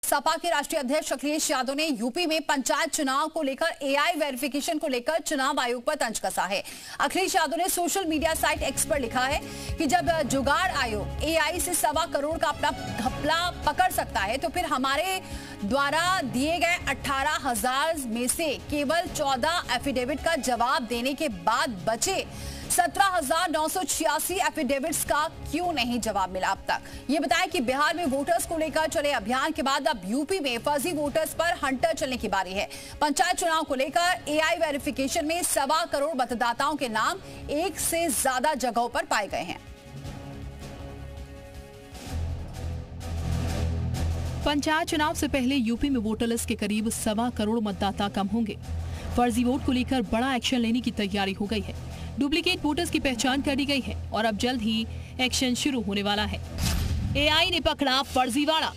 सपा के राष्ट्रीय अध्यक्ष अखिलेश यादव ने यूपी में पंचायत चुनाव को लेकर एआई वेरिफिकेशन को लेकर चुनाव आयोग पर तंज कसा है। अखिलेश यादव ने सोशल मीडिया साइट एक्स पर लिखा है कि जब जुगाड़ आयोग एआई से 1.25 करोड़ का अपना घपला पकड़ सकता है तो फिर हमारे द्वारा दिए गए 18,000 में से केवल 14 एफिडेविट का जवाब देने के बाद बचे 17,986 एफिडेविट्स का क्यों नहीं जवाब मिला अब तक। ये बताया कि बिहार में वोटर्स को लेकर चले अभियान के बाद अब यूपी में फर्जी वोटर्स पर हंटर चलने की बारी है। पंचायत चुनाव को लेकर एआई वेरिफिकेशन में 1.25 करोड़ मतदाताओं के नाम एक से ज्यादा जगहों पर पाए गए हैं। पंचायत चुनाव से पहले यूपी में वोटर लिस्ट के करीब 1.25 करोड़ मतदाता कम होंगे। फर्जी वोट को लेकर बड़ा एक्शन लेने की तैयारी हो गई है। डुप्लीकेट वोटर्स की पहचान कर ली गई है और अब जल्द ही एक्शन शुरू होने वाला है। एआई ने पकड़ा फर्जीवाड़ा।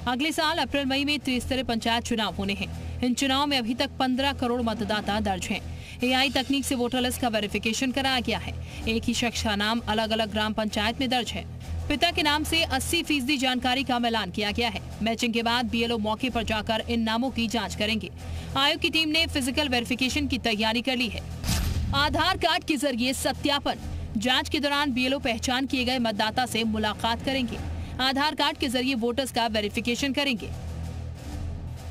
अगले साल अप्रैल मई में त्रिस्तरीय पंचायत चुनाव होने हैं। इन चुनाव में अभी तक 15 करोड़ मतदाता दर्ज हैं। एआई तकनीक से वोटर लिस्ट का वेरिफिकेशन कराया गया है। एक ही शख्स का नाम अलग अलग ग्राम पंचायत में दर्ज है। पिता के नाम से 80% जानकारी का ऐलान किया गया है। मैचिंग के बाद बीएलओ मौके पर जाकर इन नामों की जांच करेंगे। आयोग की टीम ने फिजिकल वेरिफिकेशन की तैयारी कर ली है। आधार कार्ड के जरिए सत्यापन। जांच के दौरान बीएलओ पहचान किए गए मतदाता से मुलाकात करेंगे। आधार कार्ड के जरिए वोटर्स का वेरिफिकेशन करेंगे।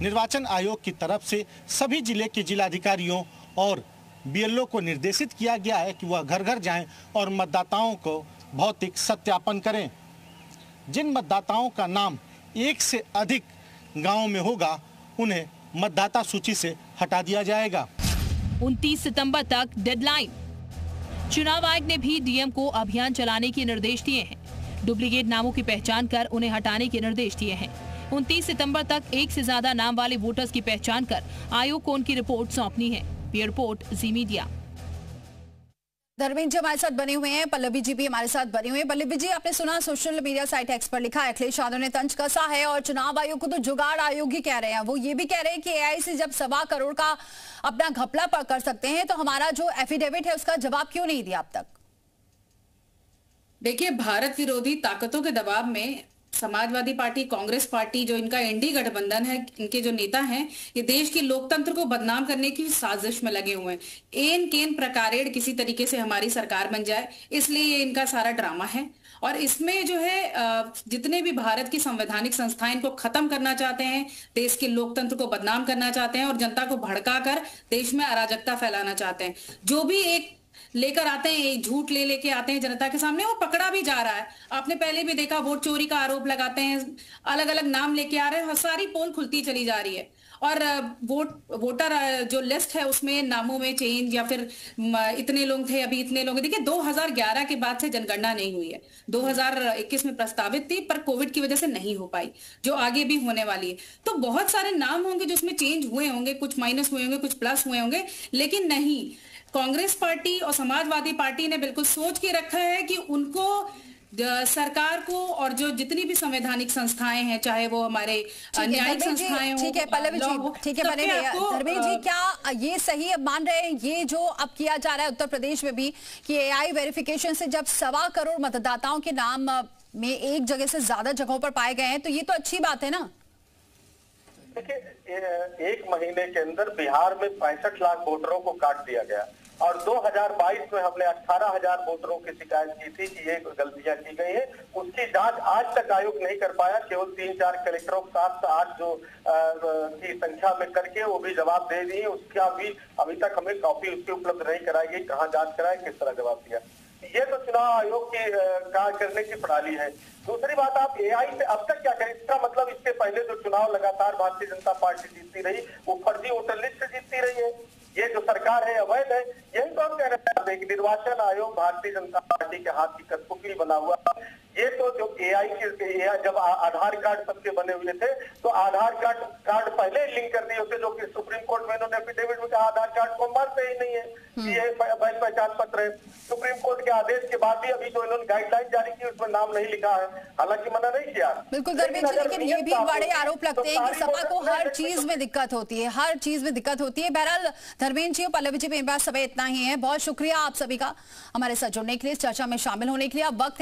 निर्वाचन आयोग की तरफ से सभी जिले के जिलाधिकारियों और बीएलओ को निर्देशित किया गया है कि वह घर घर जाएं और मतदाताओं को भौतिक सत्यापन करें। जिन मतदाताओं का नाम एक से अधिक गांवों में होगा उन्हें मतदाता सूची से हटा दिया जाएगा। 29 सितंबर तक डेडलाइन। चुनाव आयोग ने भी डीएम को अभियान चलाने के निर्देश दिए हैं। डुप्लीकेट नामों की पहचान कर उन्हें हटाने के निर्देश दिए हैं। 29 सितंबर तक एक से ज्यादा नाम वाले वोटर्स की पहचान कर आयोग को उनकी रिपोर्ट सौंपनी है। ब्यूरो रिपोर्ट जी मीडिया। धर्मेंद्र जी हमारे साथ बने हुए हैं, पल्लवी जी भी हमारे साथ बने हुए हैं। पल्लवी जी, आपने सुना सोशल मीडिया साइट एक्स पर लिखा है अखिलेश यादव ने तंज कसा है और चुनाव आयोग को तो जुगाड़ आयोग ही कह रहे हैं। वो ये भी कह रहे हैं कि एआई से जब 1.25 करोड़ का अपना घपला कर सकते हैं तो हमारा जो एफिडेविट है उसका जवाब क्यों नहीं दिया अब तक। देखिए, भारत विरोधी ताकतों के दबाव में समाजवादी पार्टी, कांग्रेस पार्टी, जो इनका एनडी गठबंधन है, इनके जो नेता हैं, ये देश के लोकतंत्र को बदनाम करने की साजिश में लगे हुए हैं। एन केन प्रकारेण किसी तरीके से हमारी सरकार बन जाए, इसलिए ये इनका सारा ड्रामा है। और इसमें जो है जितने भी भारत की संवैधानिक संस्थाएं इनको खत्म करना चाहते हैं, देश के लोकतंत्र को बदनाम करना चाहते हैं और जनता को भड़काकर देश में अराजकता फैलाना चाहते हैं। जो भी एक लेकर आते हैं, झूठ लेके आते हैं जनता के सामने, वो पकड़ा भी जा रहा है। आपने पहले भी देखा, वोट चोरी का आरोप लगाते हैं, अलग अलग नाम लेके आ रहे हैं, सारी पोल खुलती चली जा रही है। और वोटर जो लिस्ट है उसमें नामों में चेंज, या फिर इतने लोग थे अभी इतने लोग। देखिए, 2011 के बाद से जनगणना नहीं हुई है। 2021 में प्रस्तावित थी पर कोविड की वजह से नहीं हो पाई, जो आगे भी होने वाली है। तो बहुत सारे नाम होंगे जो उसमें चेंज हुए होंगे, कुछ माइनस हुए होंगे, कुछ प्लस हुए होंगे, लेकिन नहीं, कांग्रेस पार्टी और समाजवादी पार्टी ने बिल्कुल सोच के रखा है कि उनको सरकार को और जो जितनी भी संवैधानिक संस्थाएं हैं, चाहे वो हमारे न्यायिक संस्थाएं हो। ठीक है पल्लवी जी, ठीक है। धर्मेंद्र जी, क्या ये सही मान रहे हैं ये जो अब किया जा रहा है उत्तर प्रदेश में भी कि एआई वेरिफिकेशन से जब 1.25 करोड़ मतदाताओं के नाम में एक जगह से ज्यादा जगहों पर पाए गए हैं, तो ये तो अच्छी बात है ना। देखिए, एक महीने के अंदर बिहार में 65 लाख वोटरों को काट दिया गया और 2022 में हमने 18,000 वोटरों की शिकायत की थी कि ये गलतियां की गई है। उसकी जांच आज तक आयोग नहीं कर पाया। केवल 3-4 कलेक्टरों 7 से 8 जो की संख्या में करके वो भी जवाब दे दिए। उसका भी अभी तक हमें कॉपी उसकी उपलब्ध नहीं कराई गई, कहाँ जांच कराए, किस तरह जवाब दिया। ये तो चुनाव आयोग की कार्य करने की प्रणाली है। दूसरी बात, आप एआई से अब तक क्या करें? इसका मतलब इसके पहले जो चुनाव लगातार भारतीय जनता पार्टी जीतती रही, वो फर्जी वोटर लिस्ट से जीतती रही है। ये जो सरकार है अवैध है। यही तो हम कहना चाहते हैं कि निर्वाचन आयोग भारतीय जनता पार्टी के हाथ की कठपुतली बना हुआ। ये तो जो एआई के जब आधार कार्ड सबके बने हुए थे तो आधार कार्ड पहले लिंक कर दिए होते, जो कि सुप्रीम कोर्ट में इन्होंने एफिडेविट में कहा आधार कार्ड को मानते ही नहीं है, ये वैध पहचान पत्र है। सुप्रीम कोर्ट के आदेश के बाद भी अभी जो इन्होंने गाइडलाइन जारी की उसमें नाम नहीं लिखा है, हालांकि मना नहीं किया। बिल्कुल धर्मेंद्र जी, लेकिन ये भी बड़े आरोप लगते हैं कि सपा को हर चीज में दिक्कत होती है, हर चीज में दिक्कत होती है। बहरहाल धर्मेंद्र जी और पल्लवी जी, मेरे पास समय इतना ही है। बहुत शुक्रिया आप सभी का हमारे साथ जुड़ने के लिए, चर्चा में शामिल होने के लिए। अब वक्त